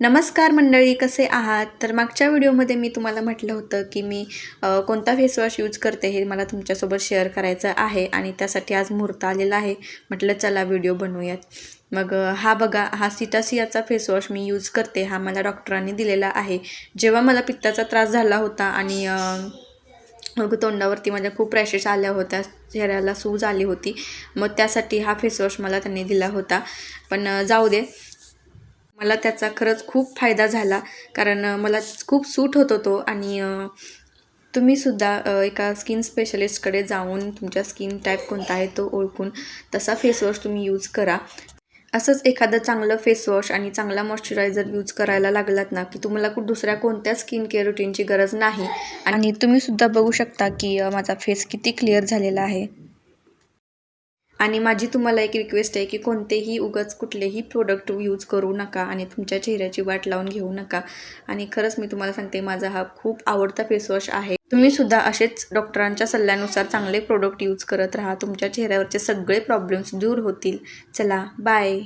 नमस्कार मंडळी, कसे आहात? तर मागच्या व्हिडिओमध्ये मी तुम्हाला म्हटलं होतं की मी कोणता फेसवॉश यूज करते हे मला तुमच्यासोबत शेअर करायचं आहे आणि त्यासाठी आज मुहूर्त आलेला आहे. म्हटलं चला व्हिडिओ बनवूयात. मग हा बघा, हा सिटासियाचा फेसवॉश मी यूज करते. हा मला डॉक्टरांनी दिलेला आहे. जेव्हा मला पित्ताचा त्रास झाला होता आणि मग तोंडावरती माझ्या खूप रॅशेस आल्या होत्या, चेहऱ्याला सूज आली होती, मग त्यासाठी हा फेसवॉश मला त्यांनी दिला होता. पण जाऊ दे, मला त्याचा खरंच खूप फायदा झाला. कारण मला खूप सूट होतो तो. आणि तुम्हीसुद्धा एका स्किन स्पेशलिस्टकडे जाऊन तुमच्या स्किन टाईप कोणता आहे तो ओळखून तसा फेसवॉश तुम्ही यूज करा. असंच एखादं चांगलं फेसवॉश आणि चांगला मॉइश्चरायझर यूज करायला लागलात ना, की तुम्हाला दुसऱ्या कोणत्या स्किन केअर रुटीनची गरज नाही. आणि तुम्हीसुद्धा बघू शकता की माझा फेस किती क्लिअर झालेला आहे. आणि माझी तुम्हाला एक रिक्वेस्ट आहे की कोणतेही उगाच कुठलेही प्रोडक्ट यूज करू नका आणि तुमच्या चेहऱ्याची वाट लावून घेऊ नका. आणि खरंच मी तुम्हाला सांगते, माझा हा खूप आवडता फेसवॉश आहे. तुम्हीसुद्धा असेच डॉक्टरांच्या सल्ल्यानुसार चांगले प्रोडक्ट यूज करत राहा. तुमच्या चेहऱ्यावरचे सगळे प्रॉब्लेम्स दूर होतील. चला, बाय.